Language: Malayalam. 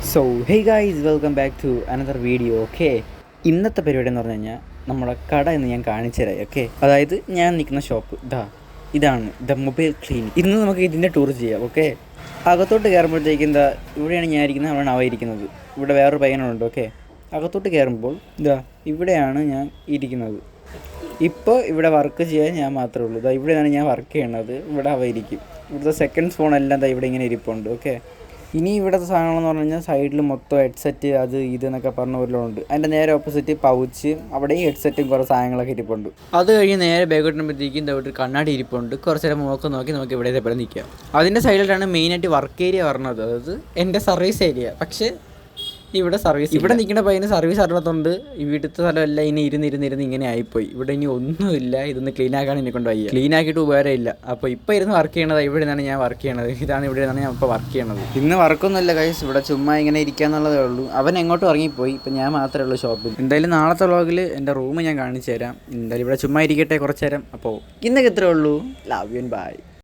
So hey guys, welcome back to another video. Okay, ഇന്നത്തെ പരിപാടി എന്ന് പറഞ്ഞു കഴിഞ്ഞാൽ നമ്മളെ കട എന്ന് ഞാൻ കാണിച്ചു തരാം. ഓക്കെ, അതായത് ഞാൻ നിൽക്കുന്ന ഷോപ്പ് ഇതാണ് ദ മൊബൈൽ ക്ലിനിക്. ഇന്ന് നമുക്ക് ഇതിൻ്റെ ടൂർ ചെയ്യാം. ഓക്കെ, അകത്തോട്ട് കയറുമ്പോഴത്തേക്കും ഇവിടെയാണ് ഞാൻ ഇരിക്കുന്നത്, അവിടെയാണ് അവ ഇരിക്കുന്നത്. ഇവിടെ വേറൊരു പയ്യനുണ്ട്. ഓക്കെ, അകത്തോട്ട് കയറുമ്പോൾ ഇവിടെയാണ് ഞാൻ ഇരിക്കുന്നത്. ഇപ്പോൾ ഇവിടെ വർക്ക് ചെയ്യാൻ ഞാൻ മാത്രമേ ഉള്ളൂ. ഇവിടെയാണ് ഞാൻ വർക്ക് ചെയ്യണത്. ഇവിടെ അവ ഇരിക്കും. ഇവിടുത്തെ സെക്കൻഡ് ഫോണെല്ലാം ഇവിടെ ഇങ്ങനെ ഇരിപ്പുണ്ട്. ഓക്കെ, ഇനി ഇവിടുത്തെ സാധനങ്ങളെന്ന് പറഞ്ഞു കഴിഞ്ഞാൽ സൈഡിൽ മൊത്തം ഹെഡ്സെറ്റ് അത് ഇതെന്നൊക്കെ പറഞ്ഞ ഉണ്ട്. അതിൻ്റെ നേരെ ഓപ്പോസിറ്റ് പൗച്ച്, അവിടെയും ഹെഡ്സെറ്റും കുറേ സാധനങ്ങളൊക്കെ ഇരിപ്പുണ്ട്. അത് കഴിഞ്ഞ് നേരെ ബാഗോട്ടുമ്പോഴത്തേക്കും ഒരു കണ്ണാടി ഇരിപ്പുണ്ട്. കുറച്ച് നേരം നോക്കി നമുക്ക് ഇവിടെ ഇതേപോലെ നിൽക്കാം. അതിൻ്റെ സൈഡിലാണ് മെയിനായിട്ട് വർക്ക് ഏരിയ പറഞ്ഞത്, അതായത് എൻ്റെ സർവീസ് ഏരിയ. പക്ഷേ ഇവിടെ നിൽക്കുന്ന പയ്യന് സർവീസ് അറിയാത്തതുകൊണ്ട് ഈ വീട്ടിലത്തെ സ്ഥലമെല്ലാം ഇനി ഇരുന്നിരുന്നിരുന്ന് ഇങ്ങനെ ആയിപ്പോയി. ഇവിടെ ഇനി ഒന്നുമില്ല, ഇതൊന്ന് ക്ലീൻ ആക്കാൻ എന്നെ കൊണ്ട് വയ്യ. ക്ലീൻ ആക്കിയിട്ട് ഉപകാരമില്ല. അപ്പോൾ ഇപ്പോൾ ഇരുന്ന് വർക്ക് ചെയ്യണത് ഇവിടെ നിന്നാണ് ഞാൻ വർക്ക് ചെയ്യണത്. ഇവിടെ നിന്നാണ് ഞാൻ ഇപ്പോൾ വർക്ക് ചെയ്യണത്. ഇന്ന് വർക്കൊന്നുമില്ല ഗൈസ്, ഇവിടെ ചുമ്മാ ഇങ്ങനെ ഇരിക്കാന്നുള്ളതേ ഉള്ളൂ. അവൻ എങ്ങോട്ടും ഇറങ്ങിപ്പോയി. ഇപ്പം ഞാൻ മാത്രമേ ഉള്ളൂ ഷോപ്പിൽ. എന്തായാലും നാളത്തെ വ്ളോഗിൽ എൻ്റെ റൂം ഞാൻ കാണിച്ചു തരാം. എന്തായാലും ഇവിടെ ചുമ്മാ ഇരിക്കട്ടെ കുറച്ച് നേരം. അപ്പോൾ ഇന്നൊക്കെ ഇത്രേ ഉള്ളൂ. Love you and by.